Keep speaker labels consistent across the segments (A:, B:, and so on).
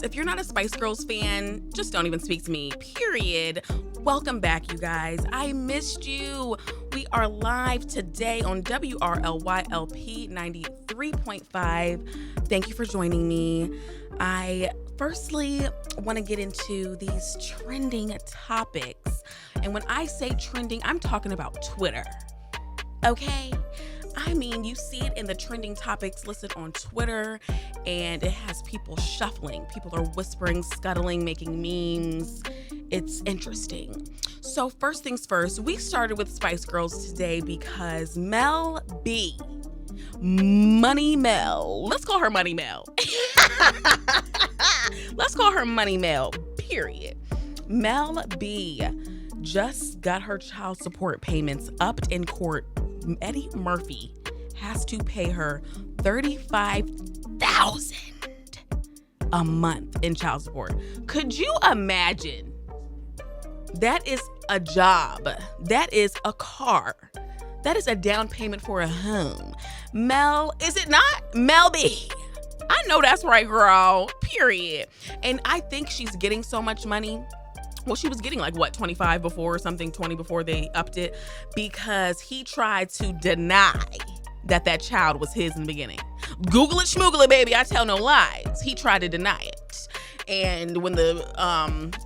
A: if you're not a Spice Girls fan, just don't even speak to me, period. Welcome back, you guys. I missed you. We are live today on WRLYLP 93.5. Thank you for joining me. I firstly want to get into these trending topics. And when I say trending, I'm talking about Twitter. Okay? I mean, you see it in the trending topics listed on Twitter, and it has people shuffling. People are whispering, scuttling, making memes. It's interesting. So first things first, we started with Spice Girls today because Mel B, Money Mel, let's call her Money Mel. Let's call her Money Mel, period. Mel B just got her child support payments upped in court. Eddie Murphy has to pay her $35,000 a month in child support. Could you imagine? That is a job. That is a car. That is a down payment for a home. Mel, is it not? Mel B. I know that's right, girl. Period. And I think she's getting so much money. Well, she was getting 25 before or something, 20 before they upped it, because he tried to deny that child was his in the beginning. Google it, schmoogle it, baby. I tell no lies. He tried to deny it. And when the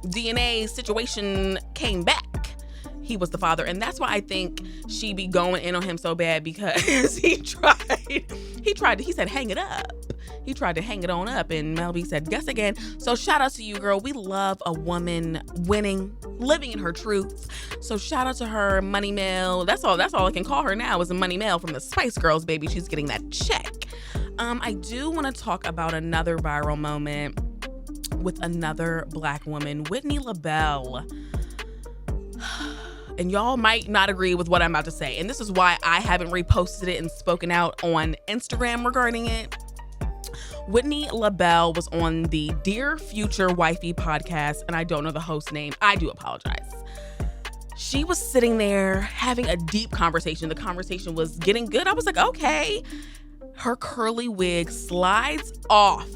A: DNA situation came back, he was the father. And that's why I think she be going in on him so bad, because he said, hang it up. He tried to hang it on up, and Mel B said, guess again. So shout out to you, girl. We love a woman winning, living in her truth. So shout out to her, Money Mel. That's all I can call her now is a Money Mel from the Spice Girls, baby. She's getting that check. I do want to talk about another viral moment with another Black woman, Whitney LaBelle. And y'all might not agree with what I'm about to say. And this is why I haven't reposted it and spoken out on Instagram regarding it. Whitney LaBelle was on the Dear Future Wifey podcast, and I don't know the host name. I do apologize. She was sitting there having a deep conversation. The conversation was getting good. I was like, okay. Her curly wig slides off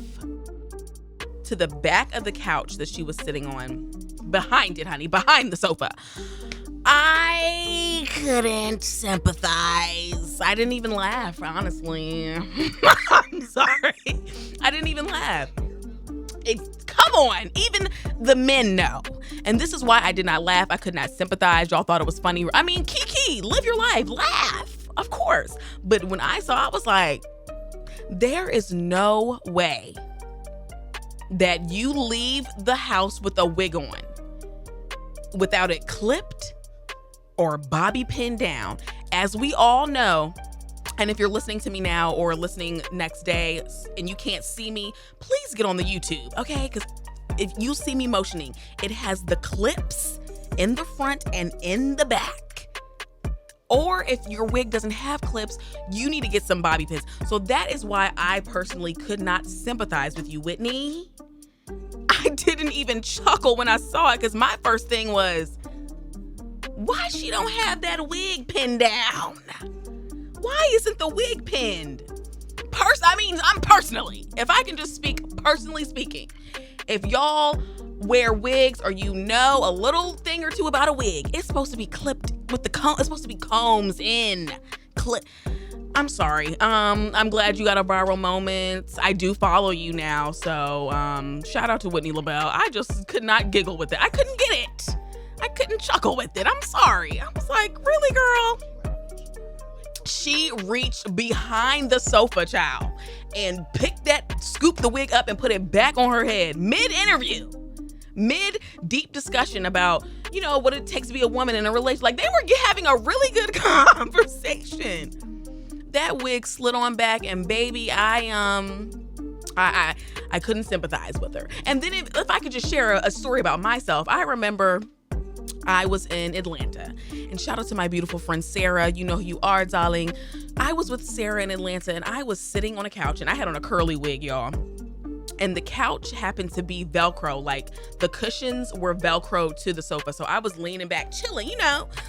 A: to the back of the couch that she was sitting on. Behind it, honey. Behind the sofa. I couldn't sympathize. I didn't even laugh, honestly. I'm sorry. I didn't even laugh. Come on. Even the men know. And this is why I did not laugh. I could not sympathize. Y'all thought it was funny. I mean, Kiki, live your life. Laugh. Of course. But when I saw, I was like, there is no way that you leave the house with a wig on without it clipped or bobby pinned down. As we all know, and if you're listening to me now or listening next day and you can't see me, please get on the YouTube, okay? Because if you see me motioning, it has the clips in the front and in the back. Or if your wig doesn't have clips, you need to get some bobby pins. So that is why I personally could not sympathize with you, Whitney. I didn't even chuckle when I saw it, because my first thing was, why she don't have that wig pinned down? Why isn't the wig pinned? I'm personally, if I can just speak personally speaking, if y'all wear wigs or you know a little thing or two about a wig, it's supposed to be clipped with the comb. It's supposed to be combs in. I'm sorry. I'm glad you got a viral moment. I do follow you now, so shout out to Whitney LaBelle. I just could not giggle with it. I couldn't get it. I couldn't chuckle with it. I'm sorry. I was like, really, girl? She reached behind the sofa, child, and scooped the wig up and put it back on her head mid-interview, mid-deep discussion about, what it takes to be a woman in a relationship. Like, they were having a really good conversation. That wig slid on back, and baby, I couldn't sympathize with her. And then if I could just share a story about myself, I remember I was in Atlanta, and shout out to my beautiful friend Sarah. You know who you are, darling. I was with Sarah in Atlanta, and I was sitting on a couch, and I had on a curly wig, y'all. And the couch happened to be Velcro, like the cushions were Velcro to the sofa. So I was leaning back, chilling,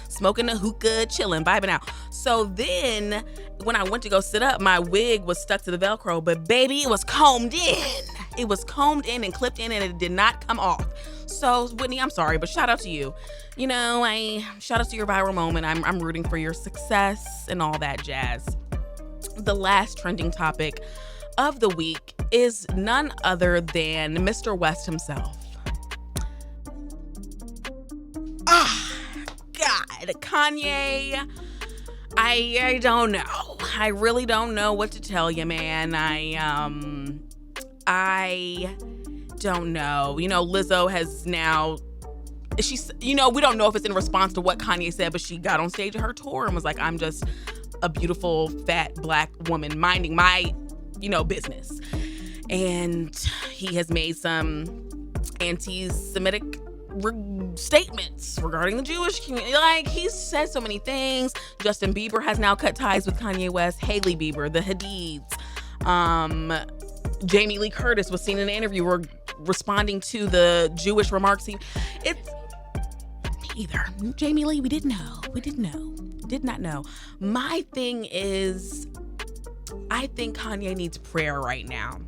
A: smoking a hookah, chilling, vibing out. So then when I went to go sit up, my wig was stuck to the Velcro, but baby, it was combed in. It was combed in and clipped in and it did not come off. So Whitney, I'm sorry, but shout out to you. Shout out to your viral moment. I'm rooting for your success and all that jazz. The last trending topic of the week is none other than Mr. West himself. God, Kanye, I don't know. I really don't know what to tell you, man. I don't know. Lizzo has now, we don't know if it's in response to what Kanye said, but she got on stage at her tour and was like, I'm just a beautiful, fat, black woman minding my, business. And he has made some anti-Semitic statements regarding the Jewish community. Like, he's said so many things. Justin Bieber has now cut ties with Kanye West. Hailey Bieber, the Hadids. Jamie Lee Curtis was seen in an interview responding to the Jewish remarks. It's me either. Jamie Lee, we didn't know. Did not know. My thing is, I think Kanye needs prayer right now.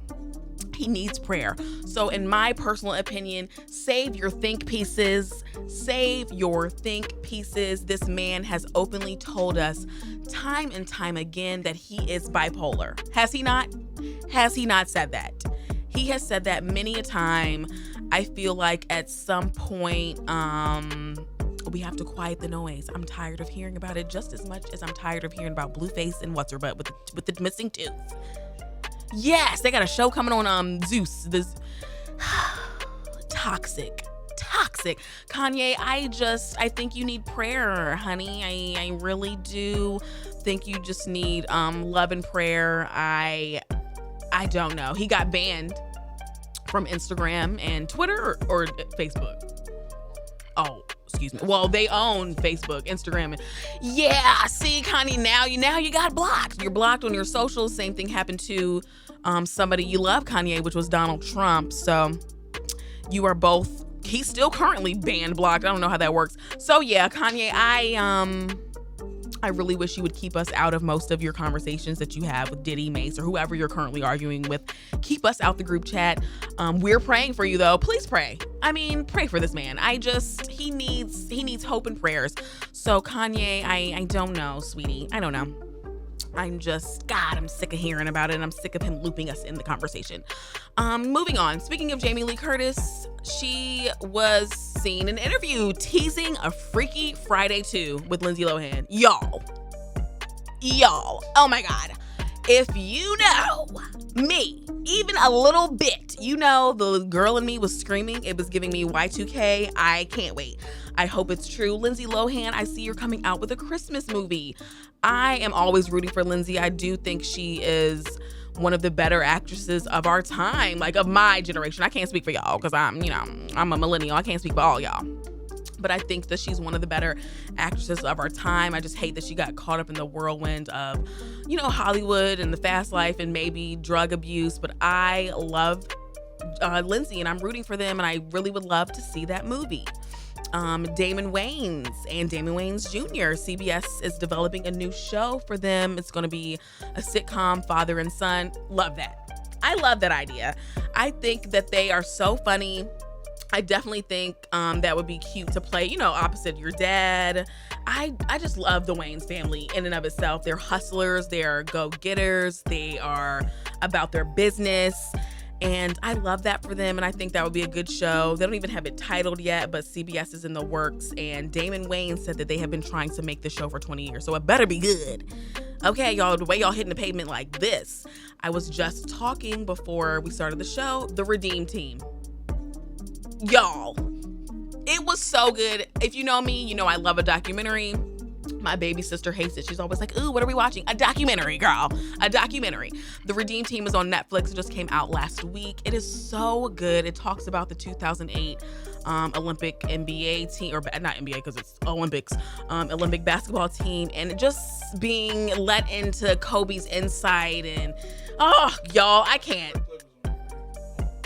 A: He needs prayer. So in my personal opinion, save your think pieces. Save your think pieces. This man has openly told us time and time again that he is bipolar. Has he not? Has he not said that? He has said that many a time. I feel like at some point, we have to quiet the noise. I'm tired of hearing about it just as much as I'm tired of hearing about Blueface and what's her butt with the missing tooth. Yes, they got a show coming on Zeus. This toxic. Kanye, I think you need prayer, honey. I really do think you just need love and prayer. I don't know. He got banned from Instagram and Twitter or Facebook. Oh, excuse me. Well, they own Facebook, Instagram. Yeah, see, Kanye, now you got blocked. You're blocked on your socials. Same thing happened to somebody you love, Kanye, which was Donald Trump. So you are both, he's still currently banned, blocked. I don't know how that works. So yeah, Kanye, I really wish you would keep us out of most of your conversations that you have with Diddy, Mace, or whoever you're currently arguing with. Keep us out the group chat. We're praying for you, though. Please pray. Pray for this man. He needs hope and prayers. So Kanye, I don't know, sweetie. I don't know. I'm sick of hearing about it, and I'm sick of him looping us in the conversation. Moving on. Speaking of Jamie Lee Curtis, she was seen in an interview teasing a Freaky Friday 2 with Lindsay Lohan. Y'all. Oh my God. If you know me, even a little bit, the girl in me was screaming. It was giving me Y2K. I can't wait. I hope it's true. Lindsay Lohan, I see you're coming out with a Christmas movie. I am always rooting for Lindsay. I do think she is one of the better actresses of our time, like of my generation. I can't speak for y'all because I'm a millennial. I can't speak for all y'all. But I think that she's one of the better actresses of our time. I just hate that she got caught up in the whirlwind of, Hollywood and the fast life and maybe drug abuse. But I love Lindsay and I'm rooting for them. And I really would love to see that movie. Damon Wayans and Damon Wayans Jr. CBS is developing a new show for them. It's going to be a sitcom, father and son. Love that. I love that idea. I think that they are so funny. I definitely think that would be cute to play, opposite your dad. I just love the Wayans family in and of itself. They're hustlers. They're go-getters. They are about their business. And I love that for them, and I think that would be a good show. They don't even have it titled yet, but CBS is in the works, and Damon Wayans said that they have been trying to make the show for 20 years, so it better be good. Okay, y'all, the way y'all hitting the pavement like this. I was just talking before we started the show, the Redeem Team. Y'all, it was so good. If you know me, I love a documentary. My baby sister hates it. She's always like, ooh, what are we watching? A documentary, girl. A documentary. The Redeem Team is on Netflix. It just came out last week. It is so good. It talks about the 2008 Olympic NBA team, or not NBA because it's Olympics, Olympic basketball team, and just being let into Kobe's insight. And, oh, y'all, I can't.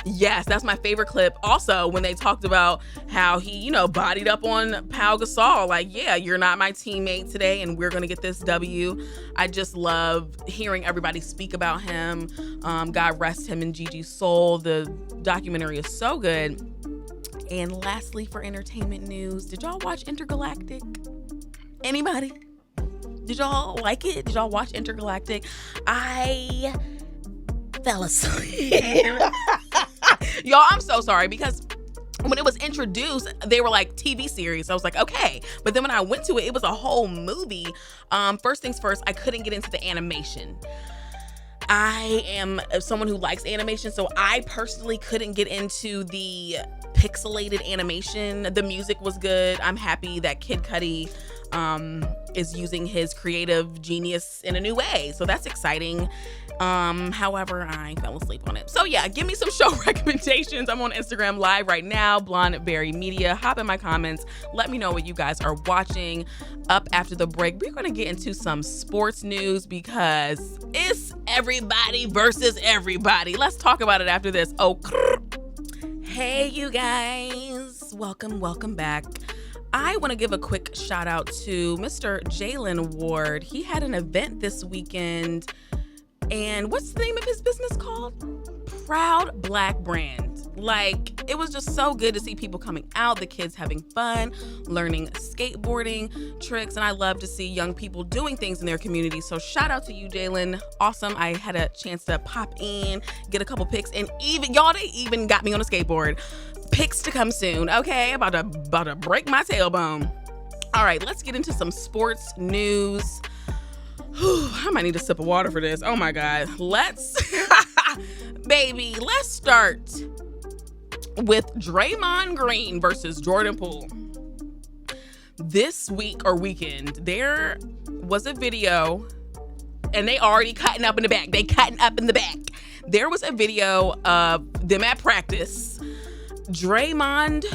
A: Yes, that's my favorite clip. Also, when they talked about how he, bodied up on Pau Gasol, like, yeah, you're not my teammate today, and we're going to get this W. I just love hearing everybody speak about him. God rest him in Gigi's soul. The documentary is so good. And lastly, for entertainment news, did y'all watch Intergalactic? Anybody? Did y'all like it? Did y'all watch Intergalactic? I fell asleep. Y'all, I'm so sorry, because when it was introduced, they were like TV series. I was like, okay. But then when I went to it, it was a whole movie. First things first, I couldn't get into the animation. I am someone who likes animation, so I personally couldn't get into the pixelated animation. The music was good. I'm happy that Kid Cudi is using his creative genius in a new way, so that's exciting. However, I fell asleep on it. So yeah, give me some show recommendations. I'm on Instagram live right now, blondeberry media. Hop in my comments. Let me know what you guys are watching. Up after the break, we're going to get into some sports news because it's everybody versus everybody. Let's talk about it after this. Oh, hey you guys. Welcome back. I want to give a quick shout out to Mr. Jalen Ward. He had an event this weekend. And what's the name of his business called? Proud Black Brand. Like, it was just so good to see people coming out, the kids having fun, learning skateboarding tricks. And I love to see young people doing things in their community. So shout out to you, Jalen. Awesome. I had a chance to pop in, get a couple pics, and they even got me on a skateboard. Pics to come soon. Okay, about to break my tailbone. All right, let's get into some sports news. I might need a sip of water for this. Oh my God. Let's start with Draymond Green versus Jordan Poole. This weekend, there was a video, and they already cutting up in the back. There was a video of them at practice. Draymond,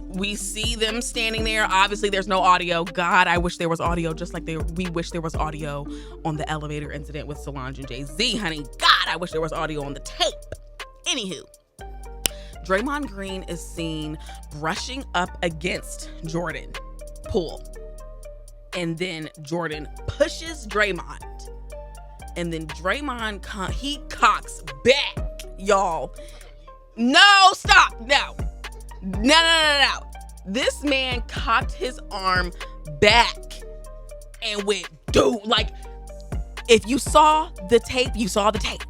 A: we see them standing there. Obviously, there's no audio. God, I wish there was audio, just like we wish there was audio on the elevator incident with Solange and Jay-Z, honey. God, I wish there was audio on the tape. Anywho, Draymond Green is seen brushing up against Jordan Poole. And then Jordan pushes Draymond. And then Draymond, he cocks back, y'all. No, stop. No. This man cocked his arm back and went, dude, like, if you saw the tape, you saw the tape.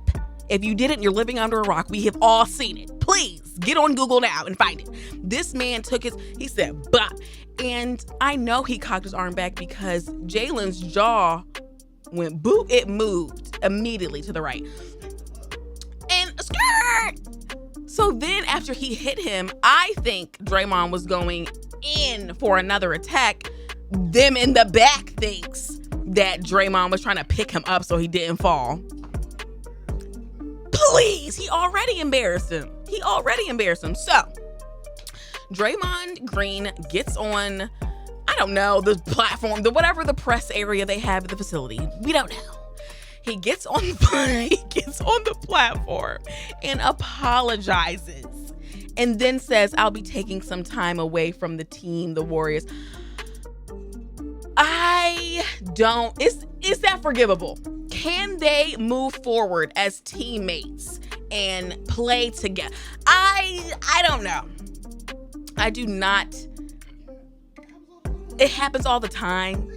A: If you didn't, you're living under a rock. We have all seen it. Please get on Google now and find it. This man he said, bah. And I know he cocked his arm back because Jalen's jaw went boop. It moved immediately to the right. And skirt. So then after he hit him, I think Draymond was going in for another attack. Them in the back thinks that Draymond was trying to pick him up so he didn't fall. Please, he already embarrassed him. So Draymond Green gets on, I don't know, the platform, whatever the press area they have at the facility. We don't know. He gets on the platform and apologizes and then says, I'll be taking some time away from the team, the Warriors. Is that forgivable? Can they move forward as teammates and play together? I don't know. I do not. It happens all the time.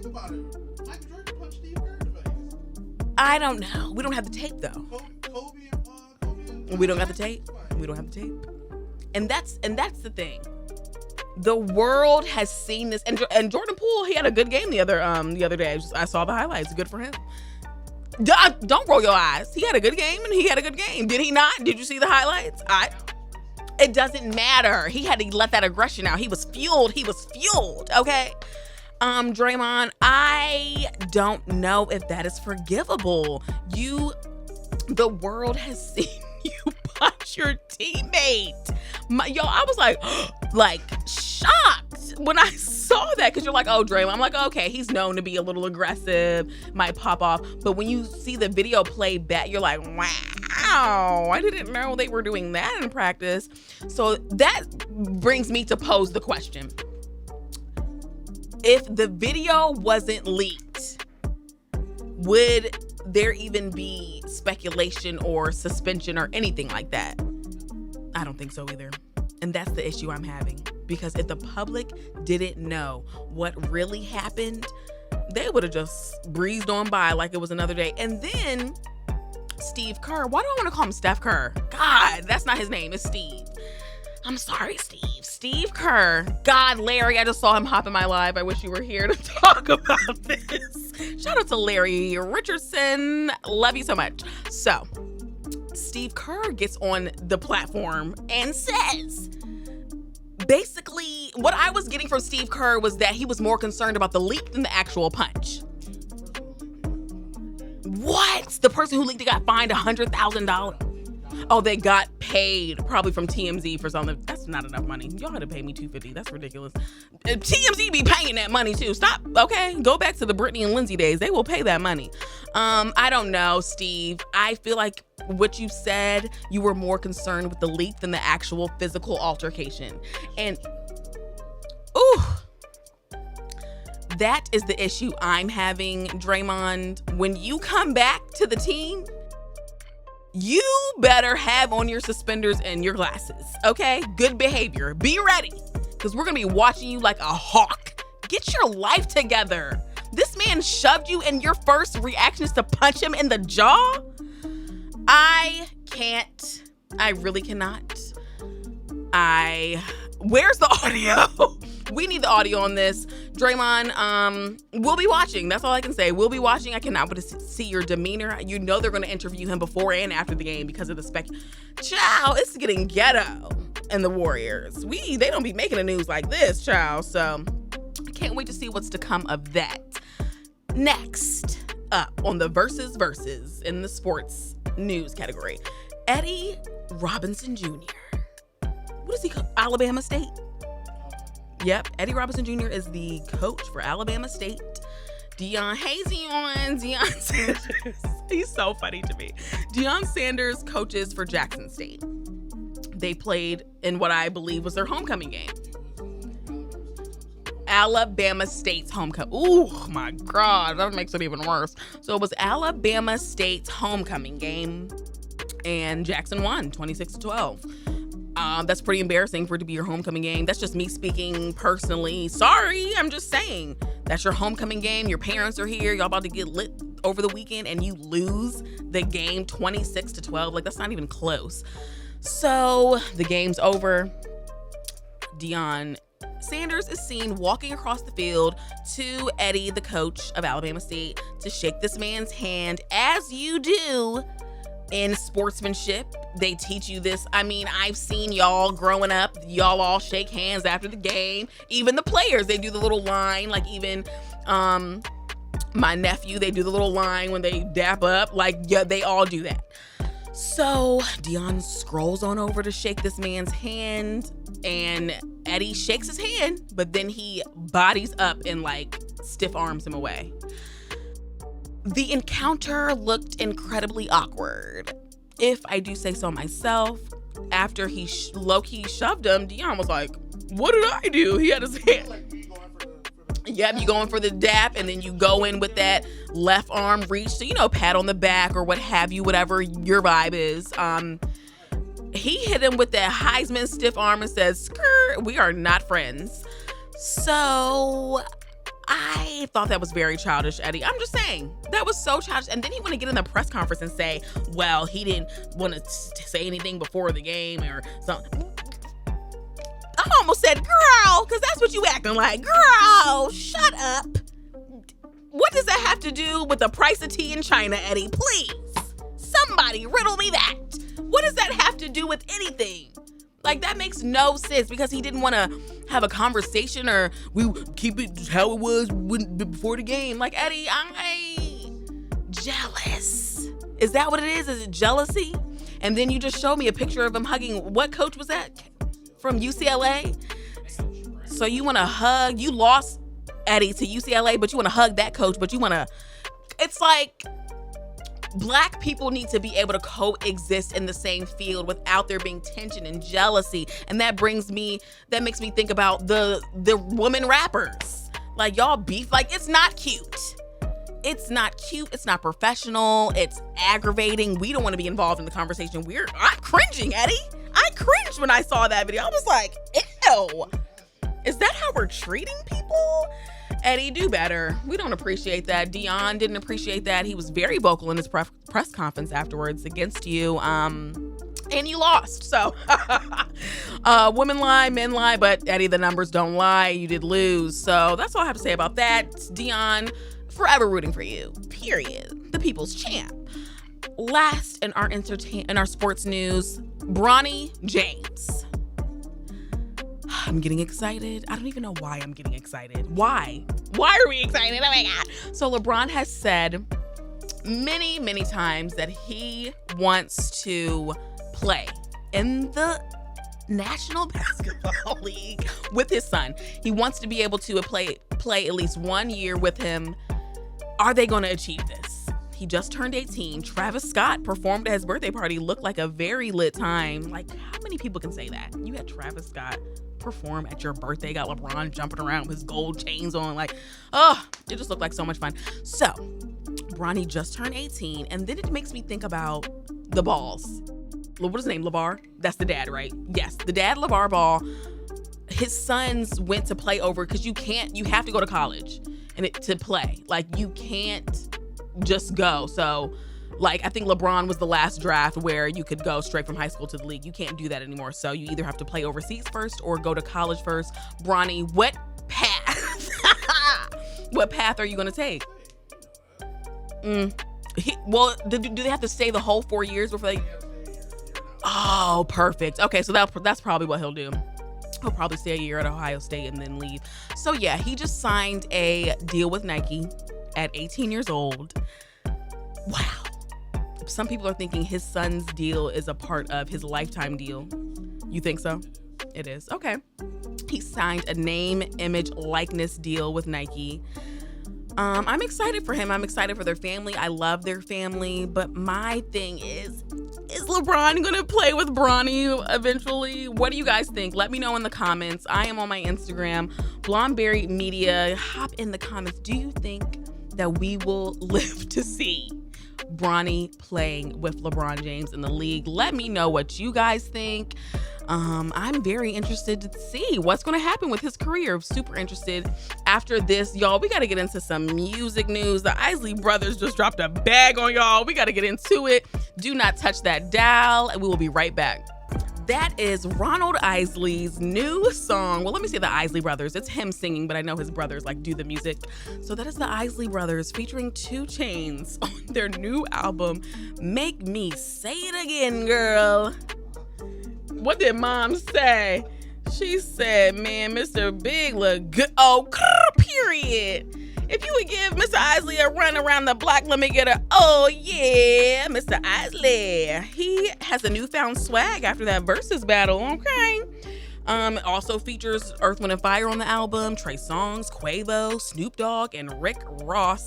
A: I don't know. We don't have the tape, though. We don't have the tape. And that's the thing. The world has seen this. And Jordan Poole, he had a good game the other day. I saw the highlights. Good for him. Don't roll your eyes. He had a good game, and he had a good game. Did he not? Did you see the highlights? It doesn't matter. He had to let that aggression out. He was fueled. Okay? Draymond, I don't know if that is forgivable. The world has seen you punch your teammate. Yo, I was like shocked. when I saw that, because you're like, oh, Draymond, I'm like, okay, he's known to be a little aggressive, might pop off. But when you see the video play back, you're like, wow, I didn't know they were doing that in practice. So that brings me to pose the question. If the video wasn't leaked, would there even be speculation or suspension or anything like that? I don't think so either. And that's the issue I'm having. Because if the public didn't know what really happened, they would have just breezed on by like it was another day. And then Steve Kerr, why do I want to call him Steph Kerr? God, that's not his name. It's Steve. I'm sorry, Steve. Steve Kerr. God, Larry, I just saw him hop in my live. I wish you were here to talk about this. Shout out to Larry Richardson. Love you so much. So, Steve Kerr gets on the platform and says, basically, what I was getting from Steve Kerr was that he was more concerned about the leak than the actual punch. What? The person who leaked it got fined $100,000. Oh, they got paid probably from TMZ for something. That's not enough money. Y'all had to pay me $250. That's ridiculous. TMZ be paying that money too. Stop. Okay, go back to the Britney and Lindsay days. They will pay that money. I don't know, Steve. I feel like what you said, you were more concerned with the leak than the actual physical altercation. And ooh, that is the issue I'm having, Draymond. When you come back to the team, you better have on your suspenders and your glasses, okay? Good behavior. Be ready, because we're going to be watching you like a hawk. Get your life together. This man shoved you and your first reaction is to punch him in the jaw? I can't. I really cannot. Where's the audio? We need the audio on this. Draymond, we'll be watching. That's all I can say. We'll be watching. I cannot but to see your demeanor. You know they're going to interview him before and after the game because of the Child, it's getting ghetto in the Warriors. They don't be making the news like this, child. So I can't wait to see what's to come of that. Next up on the versus in the sports news category, Eddie Robinson Jr. What is he called? Alabama State? Yep, Eddie Robinson Jr. is the coach for Alabama State. Deion Sanders. He's so funny to me. Deion Sanders coaches for Jackson State. They played in what I believe was their homecoming game. Alabama State's homecoming. Ooh, my God, that makes it even worse. So it was Alabama State's homecoming game, and Jackson won 26-12. That's pretty embarrassing for it to be your homecoming game. That's just me speaking personally. Sorry, I'm just saying. That's your homecoming game. Your parents are here. Y'all about to get lit over the weekend, and you lose the game 26-12. Like, that's not even close. So the game's over. Deion Sanders is seen walking across the field to Eddie, the coach of Alabama State, to shake this man's hand, as you do in sportsmanship. They teach you this. I mean, I've seen y'all growing up. Y'all all shake hands after the game. Even the players, they do the little line. Like even my nephew, they do the little line when they dap up. Like, yeah, they all do that. So Deion scrolls on over to shake this man's hand, and Eddie shakes his hand, but then he bodies up and like stiff arms him away. The encounter looked incredibly awkward, if I do say so myself. After he low-key shoved him, Deion was like, what did I do? He had his hand. Yep, you going for the dap, and then you go in with that left arm reach. So, pat on the back or what have you, whatever your vibe is. He hit him with that Heisman stiff arm and says, "Skirt, we are not friends." So I thought that was very childish, Eddie. I'm just saying, that was so childish. And then he want to get in the press conference and say, well, he didn't want to say anything before the game or something. I almost said, girl, because that's what you acting like. Girl, shut up. What does that have to do with the price of tea in China, Eddie? Please, somebody riddle me that. What does that have to do with anything? Like, that makes no sense, because he didn't want to have a conversation or we keep it how it was before the game. Like, Eddie, I'm jealous. Is that what it is? Is it jealousy? And then you just showed me a picture of him hugging, what coach was that? From UCLA? So you want to hug, you lost Eddie to UCLA, but you want to hug that coach, but you want to, it's like, Black people need to be able to coexist in the same field without there being tension and jealousy. And that makes me think about the women rappers. Like, y'all beef, like, it's not cute. It's not cute. It's not professional. It's aggravating. We don't want to be involved in the conversation. I'm cringing, Eddie. I cringed when I saw that video. I was like, ew. Is that how we're treating people? Eddie, do better. We don't appreciate that. Dion didn't appreciate that. He was very vocal in his press conference afterwards against you. And you lost. So women lie, men lie, but Eddie, the numbers don't lie. You did lose. So that's all I have to say about that. Dion, forever rooting for you. Period. The people's champ. Last in our sports news, Bronny James. I'm getting excited. I don't even know why I'm getting excited. Why? Why are we excited? Oh my God. So LeBron has said many, many times that he wants to play in the National Basketball League with his son. He wants to be able to play at least 1 year with him. Are they going to achieve this? He just turned 18. Travis Scott performed at his birthday party. Looked like a very lit time. Like, how many people can say that? You had Travis Scott perform at your birthday, got LeBron jumping around with his gold chains on. Like, oh, it just looked like so much fun. So, Bronny just turned 18, and then it makes me think about the balls. What is his name? LeVar? That's the dad, right? Yes, the dad, LeVar Ball. His sons went to play over because you have to go to college to play. Like, you can't just go. So, like, I think LeBron was the last draft where you could go straight from high school to the league. You can't do that anymore. So you either have to play overseas first or go to college first. Bronny, what path? What path are you going to take? Do they have to stay the whole 4 years before they... Oh, perfect. Okay, so that's probably what he'll do. He'll probably stay a year at Ohio State and then leave. So yeah, he just signed a deal with Nike at 18 years old. Wow. Some people are thinking his son's deal is a part of his lifetime deal. You think so? It is. Okay. He signed a name, image, likeness deal with Nike. I'm excited for him. I'm excited for their family. I love their family. But my thing is LeBron going to play with Bronny eventually? What do you guys think? Let me know in the comments. I am on my Instagram, blondeberry media. Hop in the comments. Do you think that we will live to see Bronny playing with LeBron James in the league? Let me know what you guys think. I'm very interested to see what's going to happen with his career. Super interested. After this, y'all, we got to get into some music news. The Isley Brothers just dropped a bag on y'all. We got to get into it. Do not touch that dial, and we will be right back. That is Ronald Isley's new song. Well, let me say the Isley Brothers. It's him singing, but I know his brothers like do the music. So that is the Isley Brothers featuring 2 Chainz on their new album, Make Me Say It Again, Girl. What did mom say? She said, man, Mr. Big look good. Oh, period. If you would give Mr. Isley a run around the block, let me get a, oh yeah, Mr. Isley. He has a newfound swag after that Versus battle, okay? It also features Earth, Wind & Fire on the album, Trey Songz, Quavo, Snoop Dogg, and Rick Ross.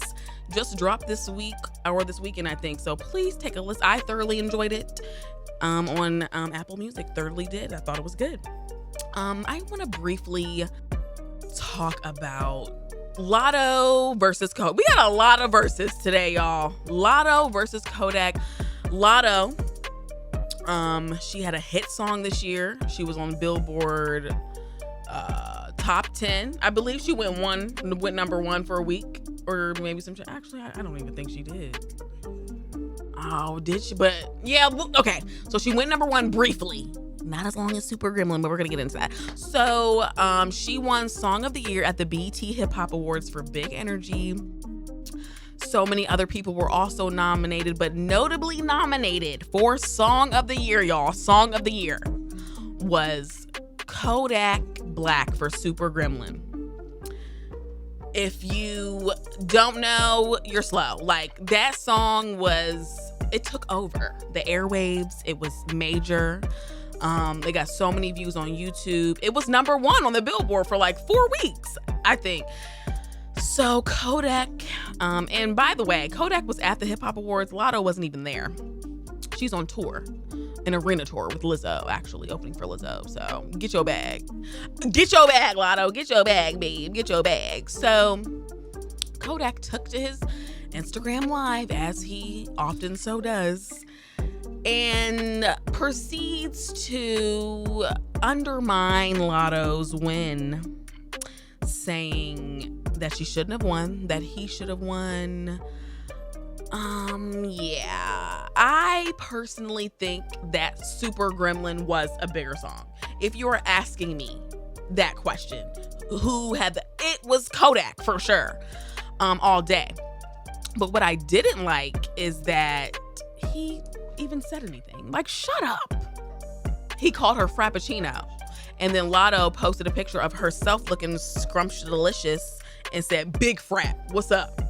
A: Just dropped this week, or this weekend, I think. So please take a listen. I thoroughly enjoyed it on Apple Music. Thoroughly did. I thought it was good. I want to briefly talk about Lotto versus Kodak. We got a lot of verses today, y'all. Lotto versus Kodak. Lotto, she had a hit song this year. She was on Billboard top 10. I believe she went number 1 for a week, or maybe some. Actually, I don't even think she did. Oh, did she? But yeah, okay. So she went number 1 briefly. Not as long as Super Gremlin, but we're gonna get into that. So she won Song of the Year at the BET Hip Hop Awards for Big Energy. So many other people were also nominated, but notably nominated for Song of the Year, y'all. Song of the Year was Kodak Black for Super Gremlin. If you don't know, you're slow. Like, that song it took over the airwaves. It was major. They got so many views on YouTube. It was number 1 on the Billboard for like 4 weeks, I think. So Kodak, and by the way, Kodak was at the Hip Hop Awards. Lotto wasn't even there. She's on tour, an arena tour with Lizzo, actually opening for Lizzo. So get your bag. Get your bag, Lotto. Get your bag, babe. Get your bag. So Kodak took to his Instagram Live, as he often so does, and proceeds to undermine Lotto's win, saying that she shouldn't have won, that he should have won. Yeah, I personally think that Super Gremlin was a bigger song. If you were asking me that question, it was Kodak for sure, all day. But what I didn't like is that he even said anything. Like, shut up. He called her Frappuccino. And then Lotto posted a picture of herself looking scrumptious and said, "Big Frap, what's up?"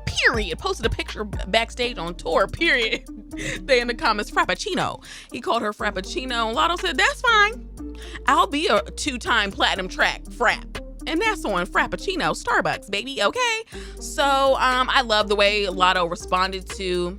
A: Period. Posted a picture backstage on tour, period. They in the comments, Frappuccino. He called her Frappuccino. Lotto said, "That's fine. I'll be a 2-time platinum track Frap. And that's on Frappuccino, Starbucks, baby, okay?" So I love the way Lotto responded to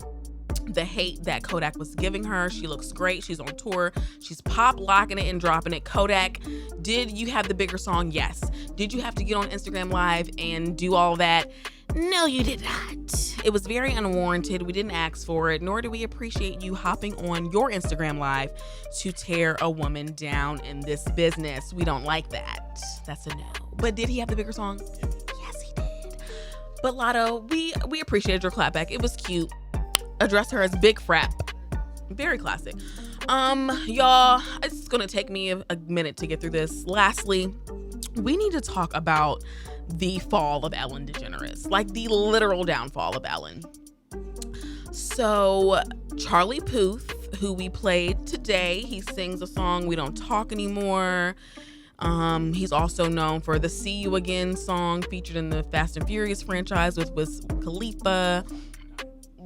A: the hate that Kodak was giving her. She looks great. She's on tour. She's pop locking it and dropping it. Kodak, did you have the bigger song? Yes. Did you have to get on Instagram Live and do all that? No, you did not. It was very unwarranted. We didn't ask for it, nor do we appreciate you hopping on your Instagram Live to tear a woman down in this business. We don't like that. That's a no. But did he have the bigger song? Yes, he did. But Lotto, we appreciated your clapback. It was cute. Address her as Big Frap. Very classic. Y'all, it's gonna take me a minute to get through this. Lastly, we need to talk about the fall of Ellen DeGeneres, like the literal downfall of Ellen. So Charlie Puth, who we played today, he sings a song, "We Don't Talk Anymore." He's also known for the "See You Again" song featured in the Fast and Furious franchise with Wiz Khalifa.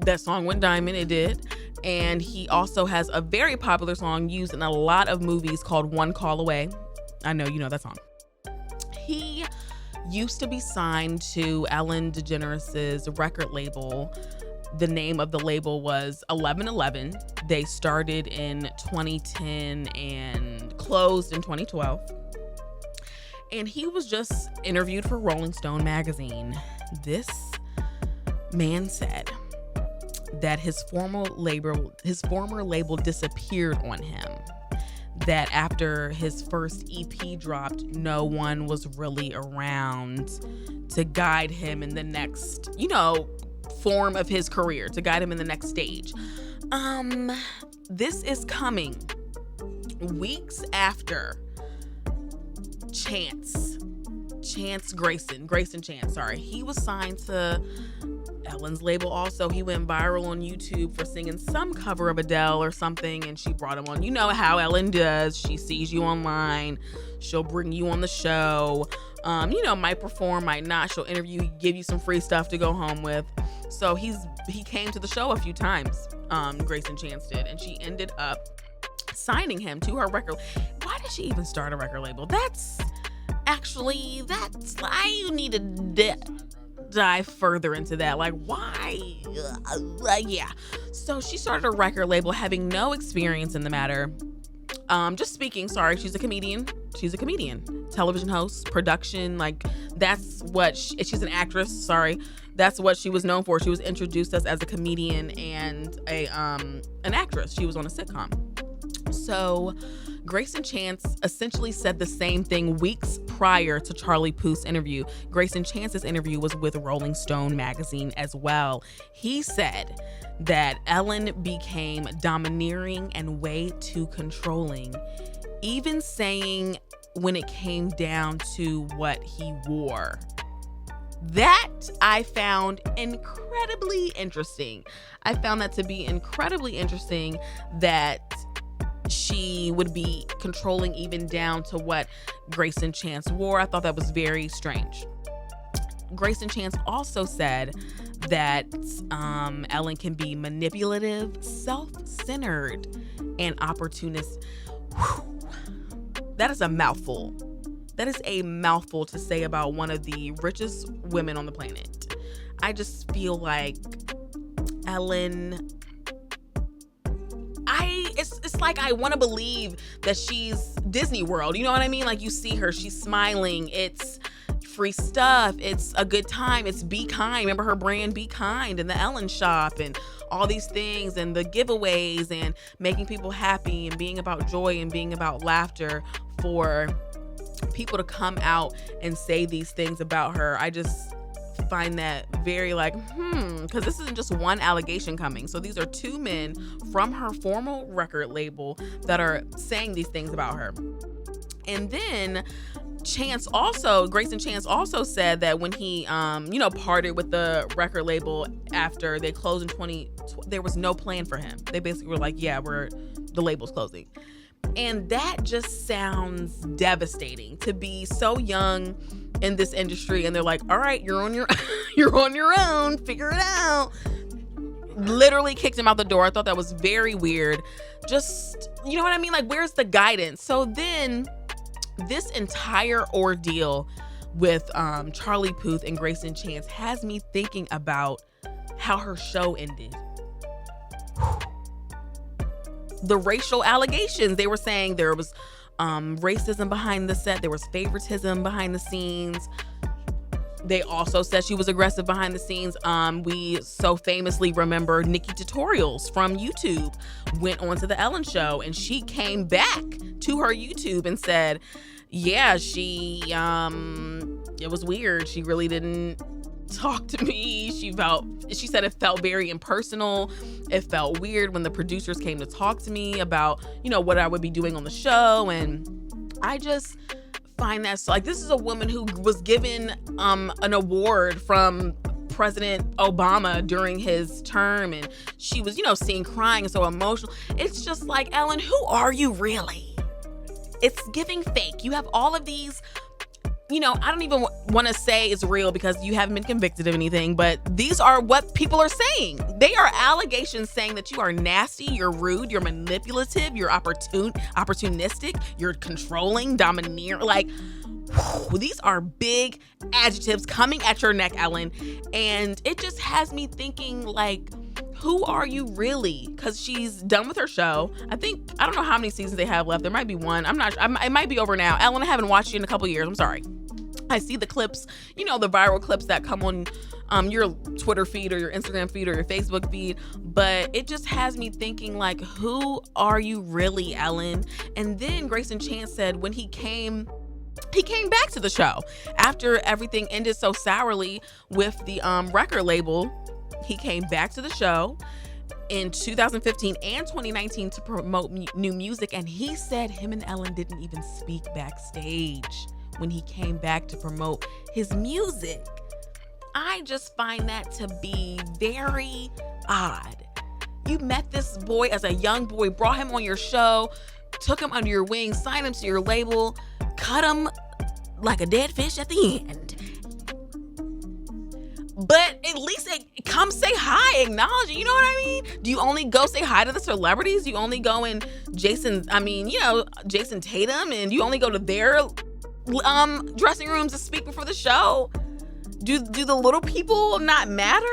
A: That song went diamond, it did. And he also has a very popular song used in a lot of movies called "One Call Away." I know you know that song. He used to be signed to Ellen DeGeneres' record label. The name of the label was 1111. They started in 2010 and closed in 2012. And he was just interviewed for Rolling Stone magazine. This man said that his former label disappeared on him. That after his first EP dropped, no one was really around to guide him in the next, form of his career, to guide him in the next stage. This is coming weeks after Grayson Chance, sorry. He was signed to Ellen's label also. He went viral on YouTube for singing some cover of Adele or something, and she brought him on. You know how Ellen does. She sees you online. She'll bring you on the show. Might perform, might not. She'll interview you, give you some free stuff to go home with. So he came to the show a few times, Grayson Chance did, and she ended up signing him to her record. Why did she even start a record label? I need to dive further into that. Like, why? Yeah. So she started a record label having no experience in the matter. Just speaking, sorry, she's a comedian. Television host, production, like that's what she's an actress, sorry. That's what she was known for. She was introduced as a comedian and an actress. She was on a sitcom. So Grayson Chance essentially said the same thing weeks prior to Charlie Puth's interview. Grayson Chance's interview was with Rolling Stone magazine as well. He said that Ellen became domineering and way too controlling, even saying when it came down to what he wore. That I found incredibly interesting. I found that to be incredibly interesting, that she would be controlling even down to what Grayson Chance wore. I thought that was very strange. Grayson Chance also said that Ellen can be manipulative, self-centered, and opportunist. Whew. That is a mouthful. That is a mouthful to say about one of the richest women on the planet. I just feel like Ellen, it's like I want to believe that she's Disney World. You know what I mean? Like, you see her, she's smiling. It's free stuff. It's a good time. It's Be Kind. Remember her brand, Be Kind, and the Ellen Shop and all these things and the giveaways and making people happy and being about joy and being about laughter for people to come out and say these things about her. I just find that very like, because this isn't just one allegation coming. So these are two men from her formal record label that are saying these things about her. And then Grayson Chance also said that when he, parted with the record label after they closed in there was no plan for him. They basically were like, yeah, the label's closing. And that just sounds devastating to be so young in this industry. And they're like, all right, you're on your own, figure it out. Literally kicked him out the door. I thought that was very weird. Just, you know what I mean? Like, where's the guidance? So then this entire ordeal with Charlie Puth and Grayson Chance has me thinking about how her show ended. The racial allegations. They were saying there was racism behind the set. There was favoritism behind the scenes. They also said she was aggressive behind the scenes. We so famously remember Nikki Tutorials from YouTube went on to the Ellen Show, and she came back to her YouTube and said, yeah, it was weird. She really didn't talk to me. She said it felt very impersonal. It felt weird when the producers came to talk to me about, what I would be doing on the show. And I just find that, so, like, this is a woman who was given an award from President Obama during his term, and she was, seen crying and so emotional. It's just like, Ellen, who are you really? It's giving fake. You have all of these, I don't even want to say it's real because you haven't been convicted of anything, but these are what people are saying. They are allegations saying that you are nasty, you're rude, you're manipulative, you're opportunistic, you're controlling, domineering. Like, these are big adjectives coming at your neck, Ellen. And it just has me thinking, like, who are you really? Because she's done with her show. I don't know how many seasons they have left. There might be one. It might be over now. Ellen, I haven't watched you in a couple years. I'm sorry. I see the clips, the viral clips that come on your Twitter feed or your Instagram feed or your Facebook feed. But it just has me thinking, like, who are you really, Ellen? And then Grayson Chance said when he came back to the show after everything ended so sourly with the record label. He came back to the show in 2015 and 2019 to promote new music. And he said him and Ellen didn't even speak backstage when he came back to promote his music. I just find that to be very odd. You met this boy as a young boy, brought him on your show, took him under your wing, signed him to your label, cut him like a dead fish at the end. But at least come say hi, acknowledge it. You know what I mean? Do you only go say hi to the celebrities? Do you only go in Jason Tatum, and you only go to their dressing rooms to speak before the show? Do the little people not matter?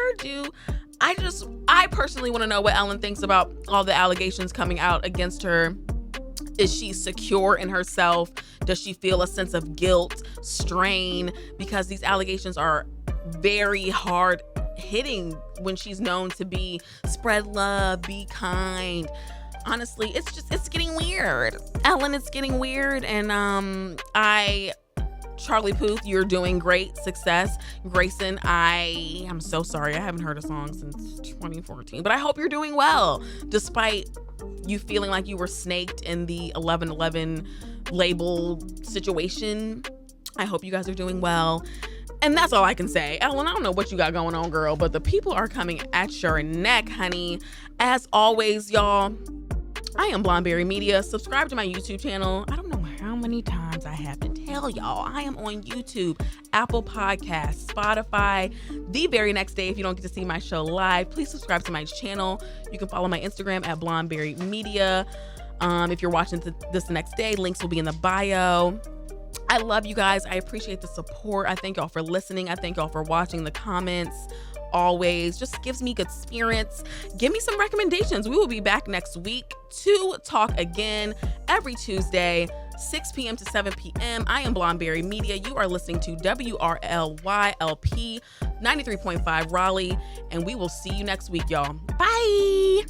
A: I personally want to know what Ellen thinks about all the allegations coming out against her. Is she secure in herself? Does she feel a sense of guilt, strain? Because these allegations are very hard hitting when she's known to be spread love, be kind. Honestly, it's getting weird. Ellen, it's getting weird. And Charlie Puth, you're doing great. Success. Grayson, I'm so sorry. I haven't heard a song since 2014, but I hope you're doing well, despite you feeling like you were snaked in the 1111 label situation. I hope you guys are doing well. And that's all I can say. Ellen, I don't know what you got going on, girl, but the people are coming at your neck, honey. As always, y'all, I am Blondeberry Media. Subscribe to my YouTube channel. I don't know how many times I have to tell hell, y'all. I am on YouTube, Apple Podcasts, Spotify. The very next day, if you don't get to see my show live, please subscribe to my channel. You can follow my Instagram at blondeberry media. If you're watching this the next day, links will be in the bio. I love you guys. I appreciate the support. I thank y'all for listening. I thank y'all for watching the comments. Always just gives me good spirits. Give me some recommendations. We will be back next week to talk again every Tuesday, 6 p.m. to 7 p.m. I am Blondeberry Media. You are listening to WRLYLP 93.5 Raleigh, and we will see you next week, y'all. Bye.